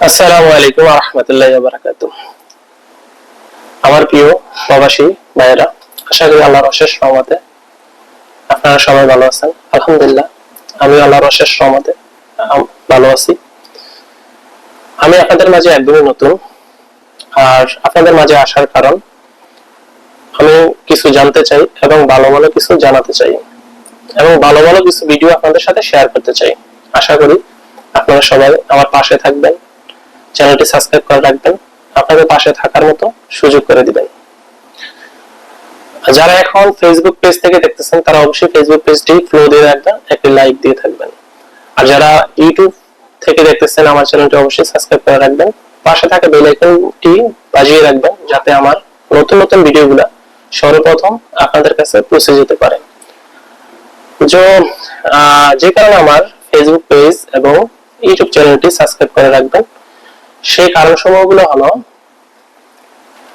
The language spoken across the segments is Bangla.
আসসালামু আলাইকুম ওয়া রাহমাতুল্লাহি ওয়া বারাকাতুহু। আমার প্রিয় প্রবাসী ভাইয়েরা, আশা করি আল্লাহর অশেষ রহমতে আপনারা সবাই ভালো আছেন। আলহামদুলিল্লাহ, আমি আল্লাহর অশেষ রহমতে ভালো আছি। আমি আপনাদের মাঝে একদমই নতুন, আর আপনাদের মাঝে আসার কারণ আমি কিছু জানতে চাই এবং ভালো ভালো কিছু জানাতে চাই এবং ভালো ভালো কিছু ভিডিও আপনাদের সাথে শেয়ার করতে চাই। আশা করি আপনারা সবাই আমার পাশে থাকবেন, চ্যানেলটি সাবস্ক্রাইব করে রাখবেন, আপনাদের পাশে থাকার মতো সুযোগ করে দিবেন। যারা এখন ফেসবুক পেজ থেকে দেখতেছেন তারা অবশ্যই ফেসবুক পেজটি ফলো দিয়ে রাখবেন, একটি লাইক দিয়ে থাকবেন। আর যারা ইউটিউব থেকে দেখতেছেন আমার চ্যানেলটি অবশ্যই সাবস্ক্রাইব করে রাখবেন, পাশে থাকা বেল আইকনটি বাজিয়ে রাখবেন যাতে আমার নতুন নতুন ভিডিওগুলো সর্বপ্রথম আপনাদের কাছে পৌঁছে যেতে পারে। যে কারণে আমার ফেসবুক পেজ এবং ইউটিউব চ্যানেলটি সাবস্ক্রাইব করে রাখবেন, সেই কারণ সমূহগুলো হলো,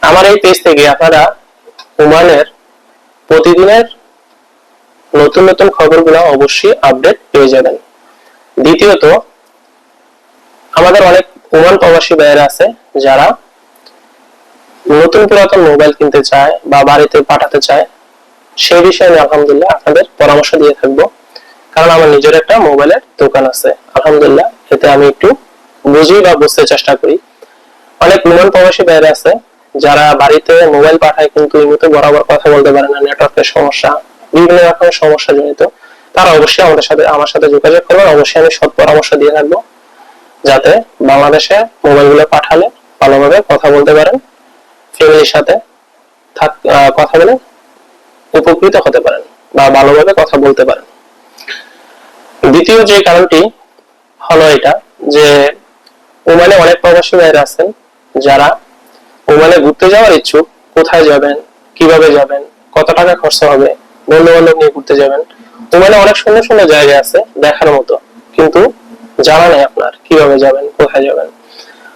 আমার এই পেজ থেকে আপনারা ওমানের প্রতিদিনের নতুন নতুন খবরগুলো অবশ্যই আপডেট পেয়ে যাবেন। দ্বিতীয়ত, আমাদের অনেক ওমান প্রবাসী ভাইয়েরা আছে যারা নতুন পুরাতন মোবাইল কিনতে চায় বা বাড়িতে পাঠাতে চায়, সেই বিষয়ে আমি আলহামদুলিল্লাহ আপনাদের পরামর্শ দিয়ে থাকবো। কারণ আমার নিজের একটা মোবাইলের দোকান আছে, আলহামদুলিল্লাহ এতে আমি একটু বুঝি বা বুঝতে চেষ্টা করি। অনেক ওমান প্রবাসী ভাইয়েরা আছে যারা বাড়িতে মোবাইল পাঠায় কিন্তু এই মুহূর্তে বরাবর কথা বলতে পারে না, নেটওয়ার্কের সমস্যা, বিভিন্ন রকমের সমস্যা জড়িত। তারা অবশ্যই আমার সাথে যোগাযোগ করবেন, অবশ্যই আমি সৎ পরামর্শ দিয়ে থাকবো যাতে বাংলাদেশে মোবাইলগুলো পাঠালে ভালোভাবে কথা বলতে পারেন, ফ্যামিলির সাথে কথা বলে উপকৃত হতে পারেন বা ভালোভাবে কথা বলতে পারেন। দ্বিতীয় যে কারণটি হলো এটা যে ওমানে অনেক প্রবাসী ভাইয়েরা আছেন যারা ওমানে ঘুরতে যাওয়ার ইচ্ছুক, কোথায় যাবেন, কিভাবে যাবেন, কত টাকা খরচ হবে, বন্ধু বান্ধব নিয়ে ঘুরতে যাবেন। ওমানে অনেক সুন্দর সুন্দর জায়গা আছে দেখার মতো, কিন্তু জানা নেই আপনার কিভাবে যাবেন, কোথায় যাবেন।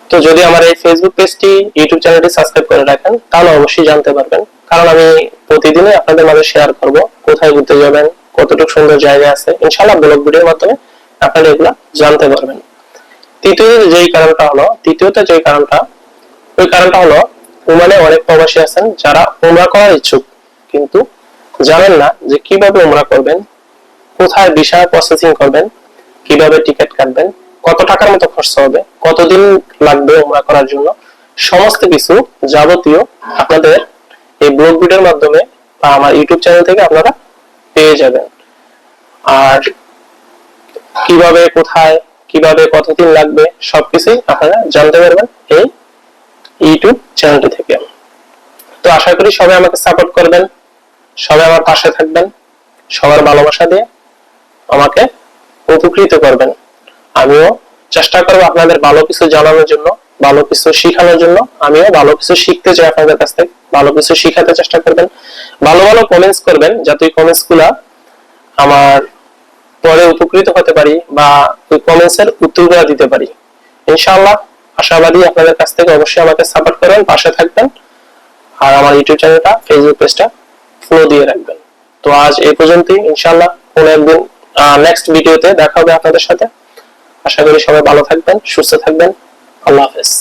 তো যদি আমার এই ফেসবুক পেজটি, ইউটিউব চ্যানেলটি সাবস্ক্রাইব করে রাখেন তাহলে অবশ্যই জানতে পারবেন। কারণ আমি প্রতিদিনই আপনাদের মাঝে শেয়ার করব কোথায় ঘুরতে যাবেন, কতটুকু সুন্দর জায়গা আছে, ইনশাআল্লাহ ব্লগ ভিডিওর মাধ্যমে আপনারা এগুলা জানতে পারবেন। তৃতীয়ত যে কারণটা হলো ওমানে অনেক প্রবাসী আছেন যারা উমরা করার ইচ্ছুক কিন্তু জানেন না যে কিভাবে উমরা করবেন, কোথায় ভিসা প্রসেসিং করবেন, কিভাবে টিকিট কাটবেন, কত টাকার মতো খরচ হবে, কতদিন লাগবে উমরা করার জন্য, সমস্ত কিছু যাবতীয় আপনাদের এই ব্লগ ভিডিওর মাধ্যমে বা আমার ইউটিউব চ্যানেল থেকে আপনারা পেয়ে যাবেন। আর কিভাবে, কোথায়, কিভাবে, কতদিন লাগবে সবকিছুই আপনারা জানতে পারবেন এই ইউটিউব চ্যানেলটি থেকে। তো আশা করি সবাই আমাকে সাপোর্ট করবেন, সবাই আমার পাশে থাকবেন, সবার ভালোবাসা দিয়ে আমাকে উপকৃত করবেন। আমিও চেষ্টা করবো আপনাদের ভালো কিছু জানানোর জন্য, ভালো কিছু শিখানোর জন্য। আমিও ভালো কিছু শিখতে চাই আপনাদের কাছ থেকে, ভালো কিছু শিখাতে চেষ্টা করবেন, ভালো ভালো কমেন্টস করবেন যাতে ওই কমেন্টস গুলা আমার পরে উপকৃত হতে পারি বা ওই কমেন্টস এর উত্তরগুলো দিতে পারি। ইনশাআল্লাহ আশাবাদী আপনাদের কাছ থেকে অবশ্যই আমাকে সাপোর্ট করবেন, পাশে থাকবেন, আর আমার ইউটিউব চ্যানেলটা, ফেসবুক পেজটা ফলো দিয়ে রাখবেন। তো আজ এই পর্যন্তই, ইনশাআল্লাহ কোনো একদিন নেক্সট ভিডিওতে দেখা হবে আপনাদের সাথে। আশা করি সবাই ভালো থাকবেন, সুস্থ থাকবেন। আল্লাহ হাফেজ।